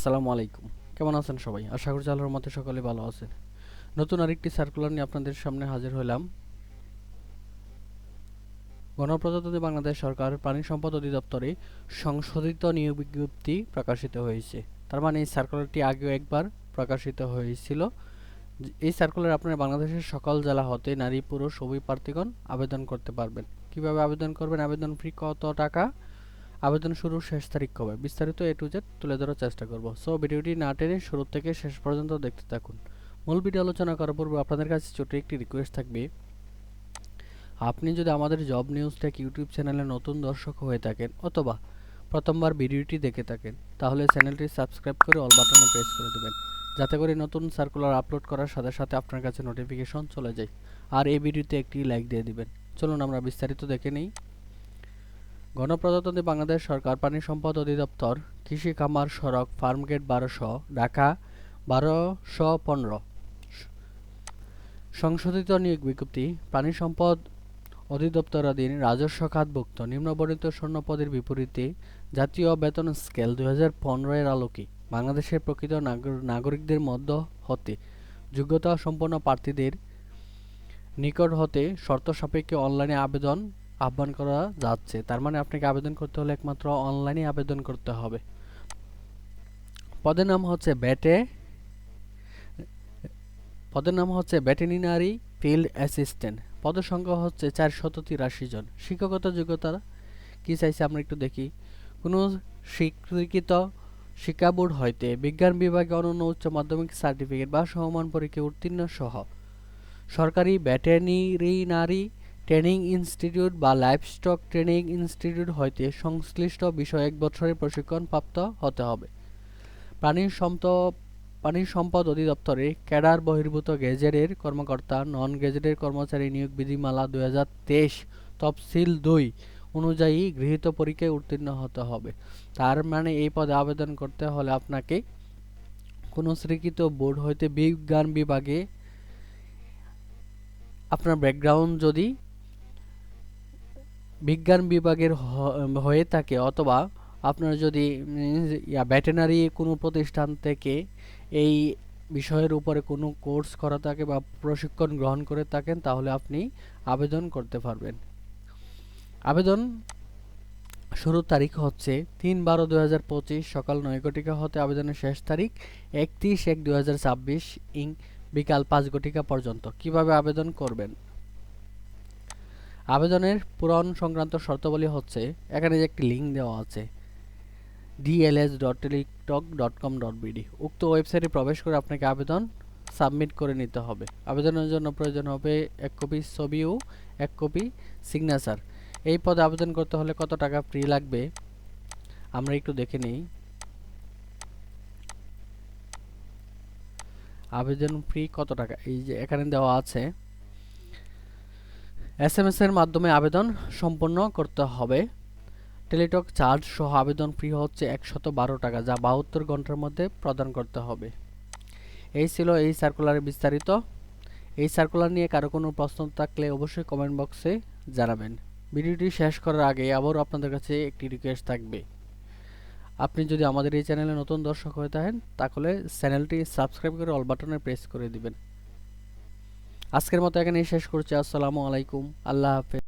আসসালামু আলাইকুম। কেমন আছেন সবাই? আশা করছি আল্লাহর রহমতে সকলে ভালো আছেন। নতুন আরেকটি সার্কুলার নিয়ে আপনাদের সামনে হাজির হলাম। গণপ্রজাতন্ত্রী বাংলাদেশ সরকার প্রাণী সম্পদ অধিদপ্তরে সংশোধিত নিয়োগ বিজ্ঞপ্তি প্রকাশিত হয়েছে। তার মানে এই সার্কুলারটি আগেও একবার প্রকাশিত হয়েছিল। এই সার্কুলার আপনারা বাংলাদেশের সকল জেলা হতে নারী পুরুষ উভয় প্রার্থীগণ আবেদন করতে পারবেন। কিভাবে আবেদন করবেন, আবেদন ফি কত টাকা, আবেদন শুরুর শেষ তারিখ কবে, বিস্তারিত এ টু জেড তুলে ধরার চেষ্টা করব। সো ভিডিওটি না টেনে শুরু থেকে শেষ পর্যন্ত দেখতে থাকুন। মূল ভিডিও আলোচনা করার পূর্বে আপনাদের কাছে ছোট একটি রিকোয়েস্ট থাকবে। আপনি যদি আমাদের জব নিউজ টেক ইউটিউব চ্যানেলে নতুন দর্শক হয়ে থাকেন অথবা প্রথমবার ভিডিওটি দেখে থাকেন, তাহলে চ্যানেলটি সাবস্ক্রাইব করে অল বাটনে প্রেস করে দেবেন, যাতে করে নতুন সার্কুলার আপলোড করার সাথে সাথে আপনার কাছে নোটিফিকেশন চলে যায়। আর এই ভিডিওতে একটি লাইক দিয়ে দিবেন। চলুন আমরা বিস্তারিত দেখে নিই। গণপ্রজাতন্ত্রী বাংলাদেশ সরকার প্রাণী সম্পদ অধিদপ্তর, কৃষি খামার সড়ক, ফার্মগেট ১২০০, ঢাকা ১২১৫। সংশোধিত নিয়োগ বিজ্ঞপ্তি। প্রাণী সম্পদ অধিদপ্তরাধীন রাজস্ব খাতভুক্ত নিম্নবর্ণিত শূন্যপদের বিপরীতে জাতীয় বেতন স্কেল ২০১৫ এর আলোকে বাংলাদেশের প্রকৃত নাগরিকদের মধ্য হতে যোগ্যতা সম্পন্ন প্রার্থীদের নিকট হতে শর্ত সাপেক্ষে অনলাইনে আবেদন আহ্বান করা যাচ্ছে। তার মানে আপনাকে আবেদন করতে হলে একমাত্র অনলাইনে আবেদন করতে হবে। পদের নাম হচ্ছে ভেটেরিনারি ফিল্ড অ্যাসিস্ট্যান্ট। পদের সংখ্যা হচ্ছে ৪৮৩ জন। শিক্ষাগত যোগ্যতা কি চাইছে আমরা একটু দেখি। কোনো স্বীকৃত শিক্ষা বোর্ড হইতে বিজ্ঞান বিভাগে অনন্য উচ্চ মাধ্যমিক সার্টিফিকেট বা সমমান পরীক্ষায় উত্তীর্ণ সহ সরকারি ভেটেরিনারি ট্রেনিং ইনস্টিটিউট বা লাইভস্টক ট্রেনিং ইনস্টিটিউট হইতে সংশ্লিষ্ট বিষয়ে ১ বছরের প্রশিক্ষণ প্রাপ্ত হতে হবে। প্রাণী সম্পদ অধিদপ্তরে ক্যাডার বহির্ভূত গেজেটের কর্মকর্তা, নন গেজেটের কর্মচারী নিয়োগ বিধিমালা ২০২৩ তফসিল ২ অনুযায়ী গৃহীত পরীক্ষায় উত্তীর্ণ হতে হবে। তার মানে এই পদে আবেদন করতে হলে আপনাকে কোনো স্বীকৃত বোর্ড হইতে বিজ্ঞান বিভাগে আপনার ব্যাকগ্রাউন্ড যদি বিজ্ঞান বিভাগের হয়ে থাকে অথবা আপনার যদি ভেটেরিনারি কোনো প্রতিষ্ঠান থেকে এই বিষয়ের উপরে কোনো কোর্স করা থাকে বা প্রশিক্ষণ গ্রহণ করে থাকেন, তাহলে আপনি আবেদন করতে পারবেন। আবেদন শুরুর তারিখ হচ্ছে ৩/১২/২০২৫ সকাল ৯ ঘটিকা হতে আবেদনের শেষ তারিখ ৩১/১/২০২৬ বিকাল ৫ ঘটিকা পর্যন্ত। কিভাবে আবেদন করবেন? আবেদনের পূরণ সংক্রান্ত শর্তাবলী হচ্ছে, এখানে যে একটি লিঙ্ক দেওয়া আছে dls.teletalk.com.bd, উক্ত ওয়েবসাইটে প্রবেশ করে আপনাকে আবেদন সাবমিট করে নিতে হবে। আবেদনের জন্য প্রয়োজন হবে ১ কপি ছবি ও ১ কপি সিগনেচার। এই পদে আবেদন করতে হলে কত টাকা ফি লাগবে আমরা একটু দেখে নিই। আবেদন ফি কত টাকা, এই যে এখানে দেওয়া আছে। SMS এর মাধ্যমে আবেদন সম্পন্ন করতে হবে। টেলিটক চার্জ সহ আবেদন ফি হচ্ছে ১১২ টাকা, যা ৭২ ঘন্টার মধ্যে প্রদান করতে হবে। এই ছিল এই সার্কুলারের বিস্তারিত। এই সার্কুলার নিয়ে কারো কোনো প্রশ্ন থাকলে অবশ্যই কমেন্ট বক্সে জানাবেন। ভিডিওটি শেষ করার আগে আবারও আপনাদের কাছে একটি রিকোয়েস্ট থাকবে। আপনি যদি আমাদের এই চ্যানেলে নতুন দর্শক হয়ে থাকেন, তাহলে চ্যানেলটি সাবস্ক্রাইব করে অল বাটনে প্রেস করে দিবেন। আজকের মতো এখানেই শেষ করছি। আসসালামু আলাইকুম, আল্লাহ হাফেজ।